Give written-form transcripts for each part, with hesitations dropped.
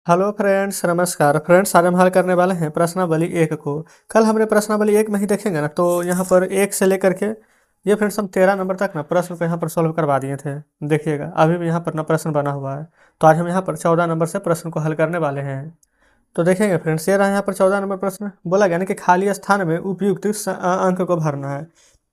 Hello friends, नमस्कार friends. आज हम हल करने वाले हैं प्रश्नावली एक को। कल हमने प्रश्नावली एक में ही देखेंगे ना, तो यहाँ पर एक से लेकर के ये फ्रेंड्स हम 13 नंबर तक ना प्रश्न को यहाँ पर सॉल्व करवा दिए थे। देखिएगा अभी भी यहाँ पर ना प्रश्न बना हुआ है, तो आज हम यहाँ पर 14 नंबर से प्रश्न को हल करने वाले हैं। तो देखेंगे फ्रेंड्स, ये रहा यहाँ पर 14 नंबर प्रश्न। बोला गया ना कि खाली स्थान में उपयुक्त अंक को भरना है।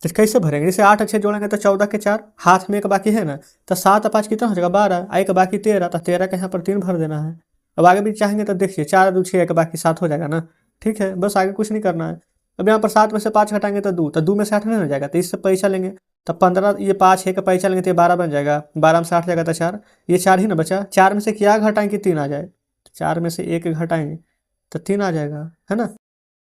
तो कैसे भरेंगे? जैसे 8 अच्छे जोड़ेंगे तो 14 के 4, हाथ में एक बाकी है ना, तो 7 और 5 कितना हो जाएगा 12, एक बाकी 13, तो 13 के यहाँ पर 3 भर देना है। अब आगे भी चाहेंगे तो देखिए 4 2 6 के बाकी 7 हो जाएगा ना। ठीक है, बस आगे कुछ नहीं करना है। अब यहाँ पर 7 में से 5 घटाएंगे तो 2, तो 2 में से 8 नहीं हो जाएगा, तो इससे पैसा लेंगे। तो 15, ये 5 है का पैसा लेंगे तो ये 12 बन जाएगा। 12 में से 8 जाएगा तो 4, ये 4 ही ना बचा। 4 में से क्या घटाएंगे? 3 आ जाए। 4 में से 1 घटाएंगे तो 3 आ जाएगा, है ना।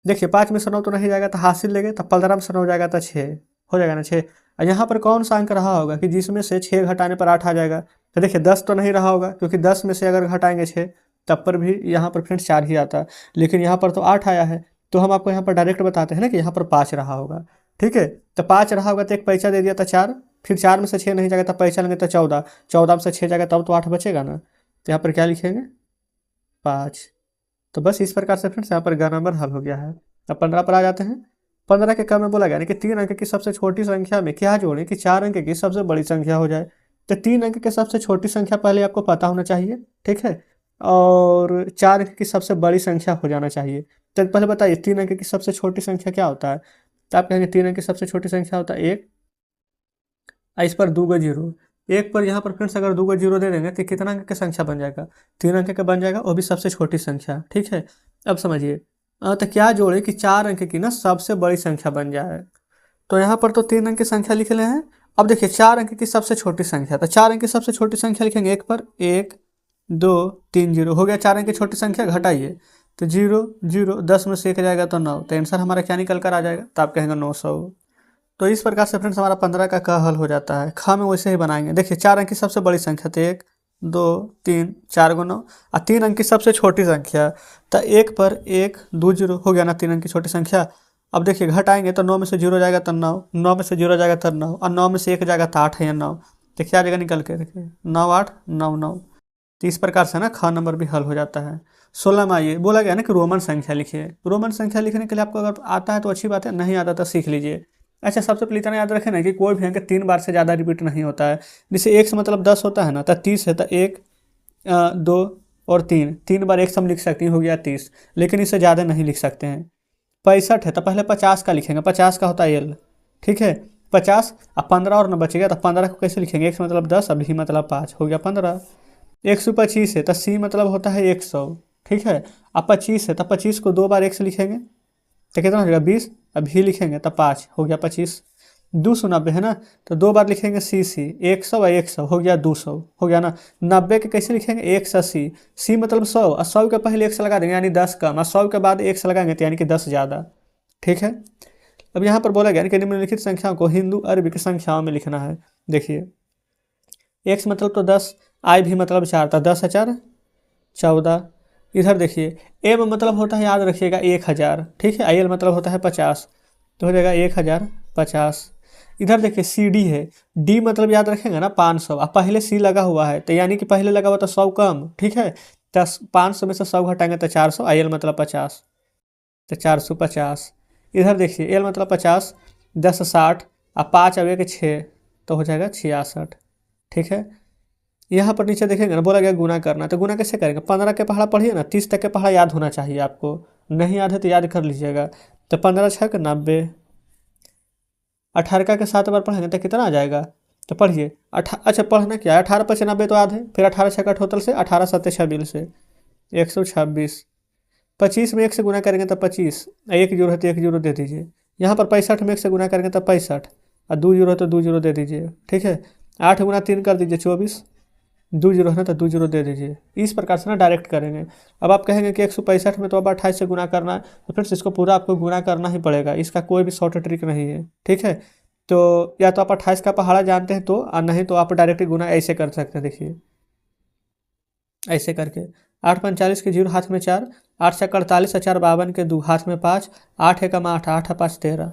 देखिए 5 में से 9 तो नहीं जाएगा, तो हासिल लेंगे। तो 15 में से 9 जाएगा तो 6 हो जाएगा ना, 6। और यहाँ पर कौन सा अंक रहा होगा कि जिसमें से 6 घटाने पर 8 आ जाएगा? तो देखिए 10 तो नहीं रहा होगा, क्योंकि 10 में से अगर घटाएंगे 6 तब पर भी यहाँ पर फ्रेंड्स 4 ही आता है। लेकिन यहाँ पर तो 8 आया है, तो हम आपको यहाँ पर डायरेक्ट बताते हैं ना कि यहाँ पर 5 रहा होगा। ठीक है, तो 5 रहा होगा तो एक पैसा दे दिया था 4, फिर 4 में से 6 नहीं जाएगा तो पैसा लेंगे तो 14, 14 में से 6 जाएगा तब तो 8 बचेगा ना। तो यहाँ पर क्या लिखेंगे? 5। तो बस इस प्रकार से फ्रेंड्स यहाँ पर ग नंबर हल हो गया है। अब 15 पर आ जाते हैं। 15 के क्रम में बोला गया यानी कि 3 अंक की सबसे छोटी संख्या में क्या जोड़ें कि 4 अंक की सबसे बड़ी संख्या हो जाए। तो 3 अंक की सबसे छोटी संख्या पहले आपको पता होना चाहिए, ठीक है, और 4 अंक की सबसे बड़ी संख्या हो जाना चाहिए। तो पहले बताइए 3 अंक की सबसे छोटी संख्या क्या होता है? तो आप कहेंगे 3 अंक की सबसे छोटी संख्या होता है 1, इस पर 2 जीरो। एक पर यहाँ पर फ्रेंड्स अगर 2 जीरो दे देंगे तो कितना अंक की संख्या बन जाएगा? 3 अंक का बन जाएगा, वो भी सबसे छोटी संख्या। ठीक है, अब समझिए तो क्या जोड़े कि 4 अंक की ना सबसे बड़ी संख्या बन जाए। तो यहाँ पर तो 3 अंक की संख्या लिख ले हैं। अब देखिए 4 अंक की सबसे छोटी संख्या, तो 4 अंक की सबसे छोटी संख्या लिखेंगे। एक पर 1 2 3 जीरो हो गया 4 अंक की छोटी संख्या। घटाइए तो 0 0, 10 में से 1 जाएगा तो 9, तो आंसर हमारा क्या निकल कर आ जाएगा? तो आप कहेंगे 900। तो इस प्रकार से फ्रेंड्स हमारा 15 का क हल हो जाता है। ख में वैसे ही बनाएंगे। देखिए 4 अंक की सबसे बड़ी संख्या तो 1 2 3, 4 गुना 9, और 3 अंक की सबसे छोटी संख्या तो 1 पर 1 2 जीरो हो गया ना 3 अंक की छोटी संख्या। अब देखिए घटाएंगे तो 9 में से 0 जाएगा तो 9, 9 में से 0 जाएगा तो 9, और 9 में से 1 जाएगा तो 8 है या 9। तो क्या जाएगा निकल के? देखिए 9 8 9 9। तो इस प्रकार से ना ख नंबर भी हल हो जाता है। 16 में आइए, बोला गया ना कि रोमन संख्या लिखिए। रोमन संख्या लिखने के लिए आपको अगर आता है तो अच्छी बात है, नहीं आता तो सीख लीजिए। अच्छा, सबसे पहले इतना याद रखें ना कि कोई भी अंक 3 बार से ज़्यादा रिपीट नहीं होता है। जैसे 1 से मतलब 10 होता है ना, तो 30 है तो 1 2 और 3, 3 बार 1 से हम लिख सकते हैं, हो गया 30। लेकिन इससे ज़्यादा नहीं लिख सकते हैं। 65 है तो पहले 50 का लिखेंगे, 50 का होता है एल। ठीक है, 50, अब 15 और न बचेगा तो 15 को कैसे लिखेंगे? 1 से मतलब 10, अब भी मतलब 5, हो गया 15। 125 है तो सी मतलब होता है 100। ठीक है, अब 25 है तो 25 को 2 बार 1 से लिखेंगे तो कितना हो जाएगा? 20, अब भी लिखेंगे तो 5, हो गया 25। 290 है ना, तो 2 बार लिखेंगे सी सी, 100 और 100 हो गया 200, हो गया ना। 90 के कैसे लिखेंगे? 180, सी मतलब 100, और 100 के पहले 1 से लगा देंगे यानी 10 कम, और 100 के बाद 1 से लगाएंगे तो यानी कि 10 ज़्यादा। ठीक है, अब यहाँ पर बोला गया कि निम्नलिखित संख्याओं को हिंदू अरबिक संख्याओं में लिखना है। देखिए एक्स मतलब तो 10, आई भी मतलब 4 था, 10 4 14। इधर देखिए एम मतलब होता है, याद रखिएगा 1000। ठीक है, आई एल मतलब होता है 50, तो हो जाएगा 1050। इधर देखिए सी डी है, डी मतलब याद रखेंगे ना 500, अब पहले सी लगा हुआ है तो यानी कि पहले लगा हुआ तो 100 कम। ठीक है, 500 में से 100 घटाएंगे तो 400, आई एल मतलब 50, तो 450। इधर देखिए एल मतलब 50, 10 60, अब 5 अब 1 6, तो हो जाएगा 66। ठीक है, यहाँ पर नीचे देखेंगे ना, बोला गया गुना करना, तो गुना कैसे करेंगे? 15 के पहाड़ा पढ़िए ना, 30 तक के पहाड़ा याद होना चाहिए आपको, नहीं याद है तो याद कर लीजिएगा। तो 15 छक 90, 18 के 7 बार पढ़ेंगे तो कितना आ जाएगा? तो पढ़िए अच्छा पढ़ना क्या है, 18 5 90 तो याद है, फिर 18 छक्का टोटल से 18 7 26 से 126। 25 में 1 से गुना करेंगे तो 25, 1 जीरो है तो 1 जीरो दे दीजिए। यहाँ पर 65 में 1 से गुना करेंगे तो 65, और 2 जीरो है तो 2 जीरो दे दीजिए। ठीक है, 8 गुना 3 कर दीजिए 24, 2 जीरो है ना तो 2 जीरो दे दीजिए। इस प्रकार से ना डायरेक्ट करेंगे। अब आप कहेंगे कि 165 में तो अब 28 से गुना करना है, तो फ्रेंड्स इसको पूरा आपको गुना करना ही पड़ेगा, इसका कोई भी शॉर्ट ट्रिक नहीं है। ठीक है, तो या तो आप 28 का पहाड़ा जानते हैं तो, और नहीं तो आप डायरेक्ट गुना ऐसे कर सकते हैं। देखिए ऐसे करके 8 45 के 0 हाथ में 4, 8 से 48 और 4 52 के 2 हाथ में 5, 8 एकम 8, 8 5 13,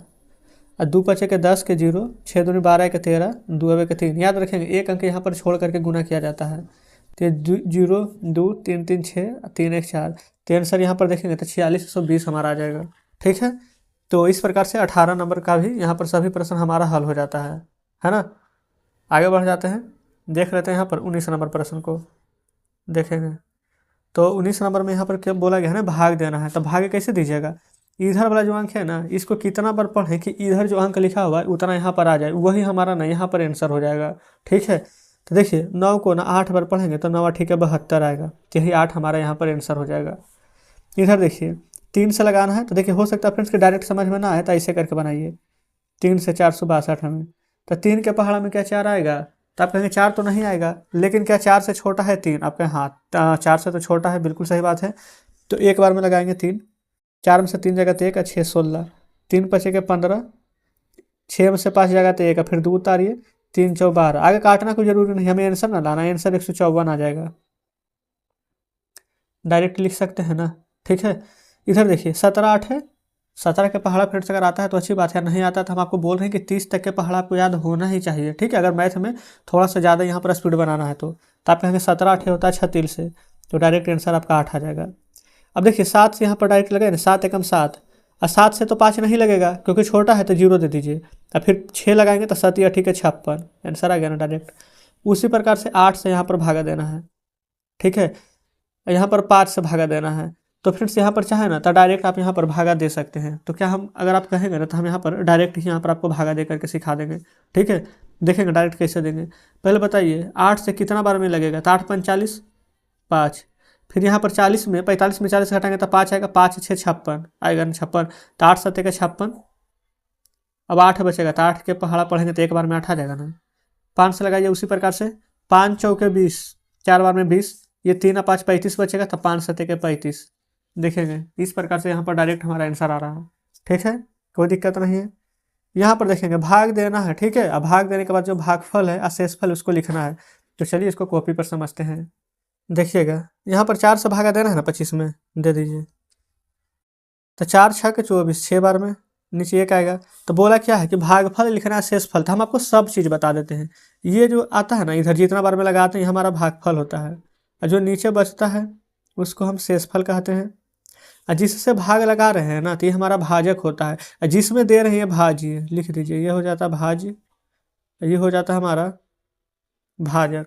और 2 5 के 10 के 0, 6 दूनी 12 के 13, 2 के 3। याद रखेंगे एक अंक यहाँ पर छोड़ करके गुना किया जाता है। तो ये 0 2 3 3 6 3 1 4, तो आंसर यहाँ पर देखेंगे तो 4620 हमारा आ जाएगा। ठीक है, तो इस प्रकार से 18 नंबर का भी यहाँ पर सभी प्रश्न हमारा हल हो जाता है ना। आगे बढ़ जाते हैं, देख लेते हैं यहाँ पर 19 नंबर प्रश्न को देखेंगे। तो 19 नंबर में यहाँ पर क्या बोला गया है ना, भाग देना है। तो भाग कैसे दीजिएगा, इधर वाला जो अंक है ना इसको कितना बार पढ़ें कि इधर जो अंक लिखा हुआ है उतना यहाँ पर आ जाए, वही हमारा ना यहाँ पर आंसर हो जाएगा। ठीक है, तो देखिए 9 को ना 8 बार पढ़ेंगे तो 9 ठीक है 72 आएगा, तो यही 8 हमारा यहाँ पर आंसर हो जाएगा। इधर देखिए 3 से लगाना है, तो देखिए हो सकता है फ्रेंड्स कि डायरेक्ट समझ में ना आए तो ऐसे करके बनाइए। 3 से 462 हमें, तो 3 के पहाड़ा में क्या 4 आएगा, तो आप कहेंगे 4 तो नहीं आएगा, लेकिन क्या 4 से छोटा है 3, आपके हाँ 4 से तो छोटा है, बिल्कुल सही बात है। तो एक बार में लगाएंगे 3, 4 में से 3 जगह तो 1 6 16, 3 बचे के 15, 6 में से 5 जगह तो 1 फिर 2 उतारिए, 3 4 12, आगे काटना कोई जरूरी नहीं, हमें आंसर ना लाना, आंसर 154 आ जाएगा, डायरेक्ट लिख सकते हैं ना। ठीक है, इधर देखिए 17 8 है, 17 के पहाड़ा फिर से अगर आता है तो अच्छी बात है, नहीं आता तो हम आपको बोल रहे हैं कि 30 तक के पहाड़ा आपको याद होना ही चाहिए। ठीक है, अगर मैथ में थोड़ा सा ज़्यादा यहाँ पर स्पीड बनाना है तो आप कहेंगे 17 8 होता है 36 से, तो डायरेक्ट आंसर आपका 8 आ जाएगा। अब देखिए 7 से यहाँ पर डायरेक्ट लगे ना, 7 एकम 7, और 7 से तो 5 नहीं लगेगा क्योंकि छोटा है तो 0 दे दीजिए, और फिर 6 लगाएंगे तो 7 या ठीक है 56, आंसर आ गया ना डायरेक्ट। उसी प्रकार से 8 से यहाँ पर भागा देना है। ठीक है, यहाँ पर 5 से भागा देना है, तो फ्रेंड्स यहाँ पर चाहे ना तो डायरेक्ट आप यहाँ पर भागा दे सकते हैं। तो क्या हम अगर आप कहेंगे ना तो हम यहाँ पर डायरेक्ट ही यहाँ पर आपको भागा दे करके सिखा देंगे। ठीक है, देखेंगे डायरेक्ट कैसे देंगे। पहले बताइए 8 से कितना बार में लगेगा, तो 8 5 40 5, फिर यहाँ पर 40 में 45 में 40 घटाएंगे तो 5 आएगा, 5 6 56 आएगा ना 56, तो 8 7 का 56, अब 8 बचेगा, तो 8 के पहाड़ा पढ़ेंगे तो एक बार में 8 आ जाएगा ना। 5 से लगाइए उसी प्रकार से, 5 चौके 20, 4 बार में 20, ये 3 और 5 35 बचेगा, तो 5 7 के 35, देखेंगे इस प्रकार से यहाँ पर डायरेक्ट हमारा आंसर आ रहा है। ठीक है, कोई दिक्कत नहीं है। यहाँ पर देखेंगे भाग देना है। ठीक है, अब भाग देने के बाद जो भागफल है अशेषफल उसको लिखना है, तो चलिए इसको कॉपी पर समझते हैं। देखिएगा यहाँ पर 4 से भागा देना है ना 25 में, दे दीजिए, तो 4 6 के 24, 6 बार में नीचे 1 आएगा। तो बोला क्या है कि भागफल लिखना है शेषफल, तो हम आपको सब चीज़ बता देते हैं। ये जो आता है ना इधर जितना बार में लगाते हैं हमारा भागफल होता है, और जो नीचे बचता है उसको हम शेषफल कहते हैं। और जिससे भाग लगा रहे हैं ना तो ये हमारा भाजक होता है, और जिसमें दे रहे हैं भाज्य, लिख दीजिए, ये हो जाता है भाज्य, ये हो जाता है हमारा भाजक।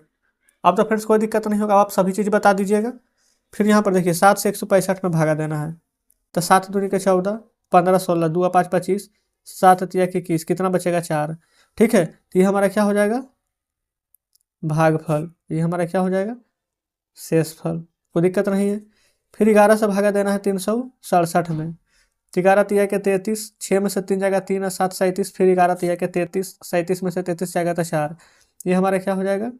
अब तो फ्रेंड्स कोई दिक्कत नहीं होगा, आप सभी चीज़ बता दीजिएगा। फिर यहाँ पर देखिए 7 से 165 में भागा देना है, तो 7 दूनी के 14, 15 16, 2 5 25, 7 तिया के 21, कितना बचेगा 4। ठीक है, तो ये हमारा क्या हो जाएगा भागफल, ये हमारा क्या हो जाएगा शेषफल, कोई दिक्कत नहीं है। फिर 11 से भागा देना है 367 में, 11 तिया के 33, 6 में से 3 जाएगा 3 और 7 37, फिर 11 तिया के 33, 37 में से 33 जाएगा तो 4, ये हमारा क्या हो जाएगा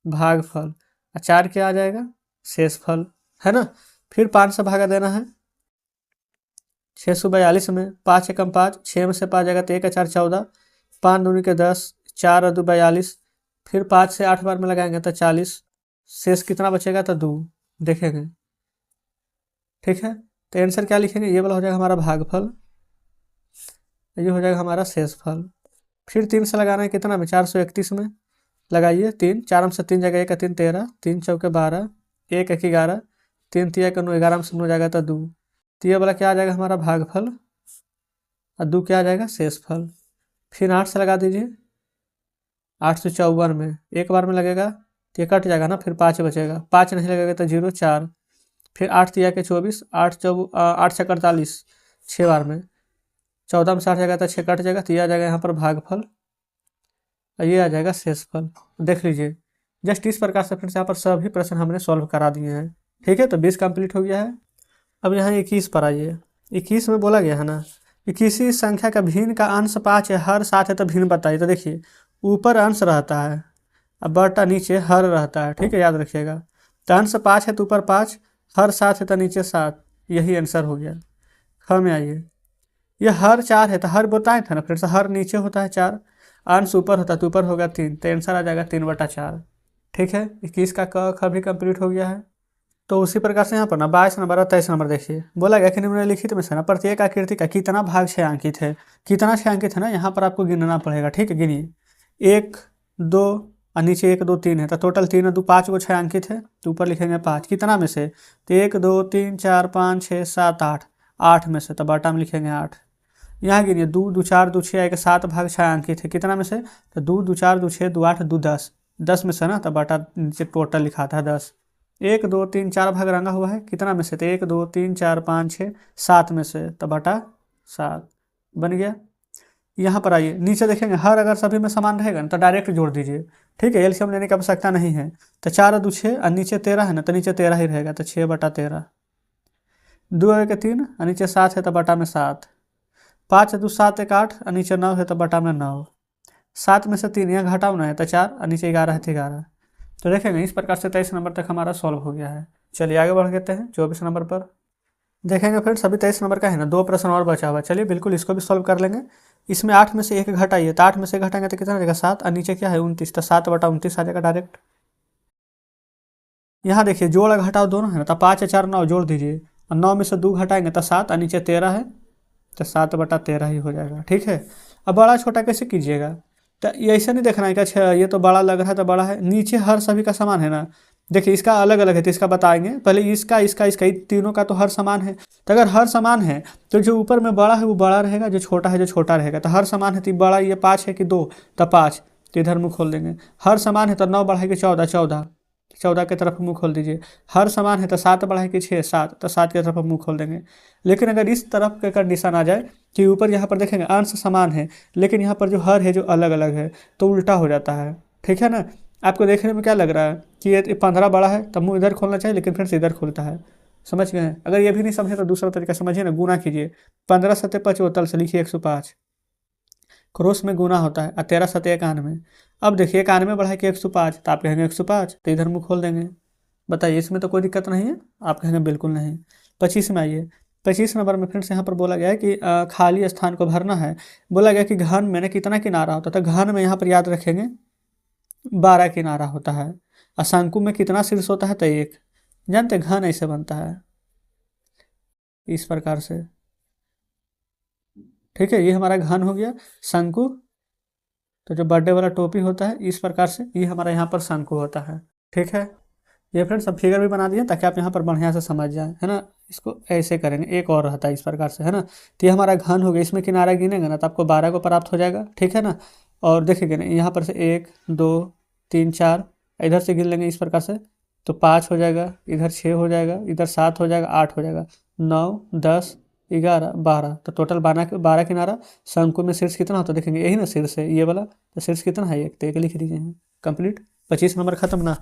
भागफल, और 4 क्या आ जाएगा शेषफल, है ना। फिर 5 से भागा देना है 642 में, 5 एकम 5, 6 में से 5 जाएगा तो 1 4 14, 5 दूनी के 10, 4 और 2 42, फिर 5 से 8 बार में लगाएंगे तो 40, शेष कितना बचेगा तो 2, देखेंगे। ठीक है, तो आंसर क्या लिखेंगे, ये वाला हो जाएगा हमारा भागफल, ये हो जाएगा हमारा शेषफल। फिर 3 से लगाना है कितना में 431 में, लगाइए 3, 4 में से 3 जाएगा 1 3 13, 3 चौके 12, 1 1 11, 3 तिया का 9, 11 में से 9 जाएगा तो 2, तो ये वाला क्या आ जाएगा हमारा भागफल, और 2 क्या आ जाएगा शेषफल। फिर 8 से लगा दीजिए, 854 में एक बार में लगेगा तो ये कट जाएगा ना, फिर 5 बचेगा, 5 नहीं लगेगा तो 0 4, फिर 8 तिया के 24, 8 से 48, 6 बार में, 14 में 60 जाएगा तो 6 कट जाएगा, तो ये आ जाएगा यहाँ पर भागफल, और ये आ जाएगा शेषफल। देख लीजिए जस्ट इस प्रकार से फ्रेंड्स यहाँ पर सभी प्रश्न हमने सॉल्व करा दिए हैं। ठीक है, तो 20 कंप्लीट हो गया है। अब यहाँ 21 पर आइए, 21 में बोला गया है ना कि किसी संख्या का भिन्न का अंश 5 है, हर 7 है तो भिन्न बताइए। तो देखिए ऊपर अंश रहता है, अब बटा नीचे हर रहता है। ठीक है, याद रखिएगा, तो अंश 5 है तो ऊपर 5, हर 7 है तो नीचे 7, यही आंसर हो गया। ख में आइए, ये हर 4 है तो हर बताए थे ना फ्रेंड्स, हर नीचे होता है 4, अंश ऊपर होता है तो ऊपर होगा 3, तो आंसर आ जाएगा 3/4। ठीक है, 21 का क ख भी कंप्लीट हो गया है। तो उसी प्रकार से यहाँ पर ना 22 नंबर और 23 नंबर देखिए, बोला गया कि निम्नलिखित में से ना प्रत्येक आकृति का कितना भाग 6 अंकित है। कितना 6 अंकित है ना, यहाँ पर आपको गिनना पड़ेगा। ठीक है, गिनिए 1 2 और नीचे 1 2 3 है, तो टोटल 3 और 2 5 को 6 अंकित है, तो ऊपर लिखेंगे 5 कितना में से, तो 1 2 3 4 5 6 7 8, 8 में से, तो बटा में लिखेंगे 8। यहाँ गिनिए 2 2 4 2 6 आएगा, 7 भाग 6 अंकित है कितना में से, तो 2 2 4 2 6 2 8 2 10, 10 में से ना, तो बटा नीचे टोटल लिखा था 10। 1 2 3 4 भाग रंगा हुआ है कितना में से, तो 1 2 3 4 5 6 7 में से, तो बटा 7 बन गया। यहाँ पर आइए नीचे देखेंगे, हर अगर सभी में समान रहेगा ना तो डायरेक्ट जोड़ दीजिए, ठीक है, एलसीएम लेने की आवश्यकता नहीं है। तो 4 2 6 और नीचे 13 है ना, तो नीचे 13 ही रहेगा, तो 6 बटा 13। 2 1 3 और नीचे 7 है, तो बटा में 7। 5 2 7 1 8 और नीचे 9 है, तो बटा में 9। 7 में से 3 यहाँ घटाओ ना है, तो 4 और नीचे 11 है, तो 11। तो देखेंगे इस प्रकार से 23 नंबर तक हमारा सॉल्व हो गया है। चलिए आगे बढ़ लेते हैं 24 नंबर पर। देखेंगे फ्रेंड्स अभी 23 नंबर का है ना, 2 प्रश्न और बचा हुआ, चलिए बिल्कुल इसको भी सॉल्व कर लेंगे। इसमें 8 में से 1 घटाइए, तो 8 में से घटाएंगे तो कितना रहेगा 7, और नीचे क्या है 29, तो 7 बटा 29 आ जाएगा डायरेक्ट। यहाँ देखिए जोड़ घटाओ दोनों है ना, तो 5 4 9 जोड़ दीजिए, और 9 में से 2 घटाएंगे तो 7, और नीचे 13 है, तो 7 बटा 13 ही हो जाएगा, ठीक है। अब बड़ा छोटा कैसे कीजिएगा, तो ये ऐसा नहीं देखना है कि अच्छा ये तो बड़ा लग रहा है तो बड़ा है, नीचे हर सभी का समान है ना। देखिए इसका अलग अलग है तो इसका बताएंगे, पहले इसका इसका इसका तीनों का तो हर समान है। तो अगर हर समान है तो जो ऊपर में बड़ा है वो बड़ा रहेगा, जो छोटा है जो छोटा रहेगा। तो हर समान है तो बड़ा ये 5 है कि 2, तो 5, तो इधर मुँह खोल देंगे। हर समान है तो 9 बढ़ाएंगे 14, 14, 14 की तरफ मुँह खोल दीजिए। हर समान है तो 7 बढ़ाएंगे 6, 7, तो 7 की तरफ मुँह खोल देंगे। लेकिन अगर इस तरफ का कंडीशन आ जाए कि ऊपर यहाँ पर देखेंगे अंश समान है लेकिन यहाँ पर जो हर है जो अलग अलग है, तो उल्टा हो जाता है, ठीक है ना। आपको देखने में क्या लग रहा है कि ये 15 बड़ा है तब मुँह इधर खोलना चाहिए, लेकिन फिर से इधर खुलता है, समझ गए हैं। अगर ये भी नहीं समझे तो दूसरा तरीका समझिए ना, गुना कीजिए। 15 सत्ते 75 से लिखिए 105, क्रॉस में गुना होता है, और 13 सत्ते 91। अब देखिए 91 बढ़ा के 105, तो आप कहेंगे 105, तो इधर मुँह खोल देंगे। बताइए इसमें तो कोई दिक्कत नहीं है, आप कहेंगे बिल्कुल नहीं। 25 में आइए, 25 नंबर में फिर से यहाँ पर बोला गया है कि खाली स्थान को भरना है। बोला गया कि घन में ना कितना किनारा होता है, तो घन में यहाँ पर याद रखेंगे 12 किनारा होता है। और शंकु में कितना शीर्ष होता है, तो 1। जानते घन ऐसे बनता है इस प्रकार से, ठीक है। ये हमारा घन हो गया। शंकु तो जो बर्थडे वाला टोपी होता है इस प्रकार से, ये हमारा यहाँ पर शंकु होता है, ठीक है। ये फ्रेंड्स सब फिगर भी बना दिए ताकि आप यहाँ पर बढ़िया से समझ जाए, है ना। इसको ऐसे करेंगे, एक और रहता है इस प्रकार से, है ना। तो ये हमारा घन हो गया, इसमें किनारा गिनेंगे ना तो आपको 12 को प्राप्त हो जाएगा, ठीक है ना। और देखिएगा ना यहाँ पर से 1 2 3 4, इधर से गिन लेंगे इस प्रकार से, तो 5 हो जाएगा, इधर 6 हो जाएगा, इधर 7 हो जाएगा, 8 हो जाएगा, 9 10 11 12, तो टोटल 12 किनारा। शंकु में शीर्ष कितना होता है देखेंगे, यही ना शीर्ष है ये वाला, तो शीर्ष कितना है 1, तो 1 लिख दीजिए हैं, कंप्लीट। 25 नंबर खत्म ना।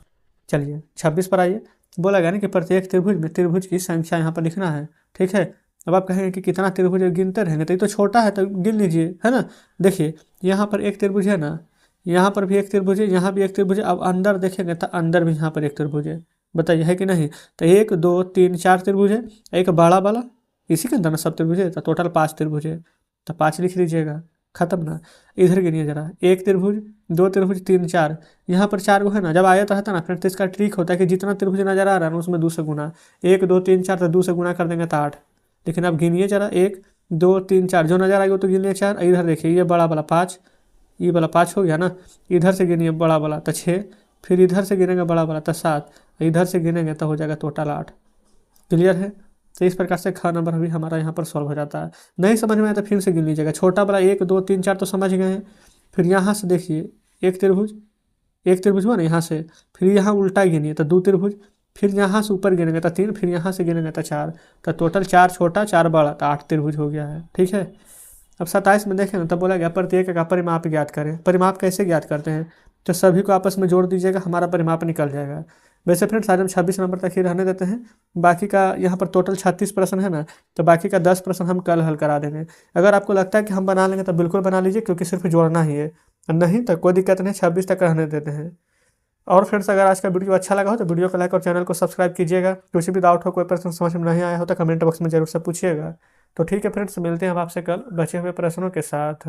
चलिए 26 पर आइए। बोला गया ना कि प्रत्येक त्रिभुज में त्रिभुज की संख्या यहाँ पर लिखना है, ठीक है। अब आप कहेंगे कि कितना त्रिभुज गिनते रहेंगे, तो ये तो छोटा है तो गिन लीजिए, है ना। देखिए यहाँ पर एक त्रिभुज है ना, यहाँ पर भी एक त्रिभुज है, यहाँ भी एक त्रिभुज है। अब अंदर देखेंगे तो अंदर भी यहाँ पर एक त्रिभुज है, बताइए है कि नहीं। तो 1 2 3 4 त्रिभुज है, एक बड़ा वाला, इसी के अंदर ना सब त्रिभुज है, तो टोटल 5 त्रिभुज है, तो 5 लिख लीजिएगा, खत्म ना। इधर गिनिए जरा, 1 त्रिभुज 2 त्रिभुज 3 4, यहाँ पर 4 गो है ना। जब आयत रहता है ना फ्रेंड तो इसका ट्रिक होता है कि जितना त्रिभुज नजर आ रहा है ना उसमें 2 से गुना, 1 2 3 4, तो 2 से गुना कर देंगे तो 8। लेकिन अब गिनिए जरा, 1 2 3 4 जो नजर आएगा तो गिनिए 4। इधर देखिए ये बड़ा वाला 5, ये वाला 5 हो गया ना। इधर से गिनिए बड़ा वाला तो 6, फिर इधर से गिनेंगे बड़ा वाला तो 7, इधर से गिनेंगे तो हो जाएगा टोटल 8। क्लियर है। तो इस प्रकार से ख नंबर भी हमारा यहाँ पर सॉल्व हो जाता है। नहीं समझ में आया तो फिर से गिन लीजिएगा। छोटा वाला 1 2 3 4 तो समझ गए हैं। फिर यहाँ से देखिए एक त्रिभुज हुआ ना यहाँ से, फिर यहाँ उल्टा गिनिए तो 2 त्रिभुज, फिर यहाँ से ऊपर गिनेंगे तो 3, फिर यहाँ से गिनेंगे तो 4, तो टोटल 4 छोटा 4 बड़ा, तो 8 त्रिभुज हो गया है, ठीक है। अब 27 में देखें ना तो बोला गया प्रत्येक का परिमाप ज्ञात करें। परिमाप कैसे ज्ञात करते हैं, तो सभी को आपस में जोड़ दीजिएगा, हमारा परिमाप निकल जाएगा। वैसे फ्रेंड्स आज हम 26 नंबर तक ही रहने देते हैं। बाकी का यहाँ पर टोटल 36 प्रश्न है ना, तो बाकी का 10 प्रश्न हम कल हल करा देंगे। अगर आपको लगता है कि हम बना लेंगे तो बिल्कुल बना लीजिए, क्योंकि सिर्फ जोड़ना ही है, नहीं तो कोई दिक्कत नहीं, 26 तक रहने देते हैं। और फ्रेंड्स अगर आज का वीडियो अच्छा लगा हो तो वीडियो को लाइक और चैनल को सब्सक्राइब कीजिएगा। कुछ भी डाउट हो, कोई प्रश्न समझ में नहीं आया हो तो कमेंट बॉक्स में जरूर से पूछिएगा। तो ठीक है फ्रेंड्स, मिलते हैं हम आपसे कल बचे हुए प्रश्नों के साथ।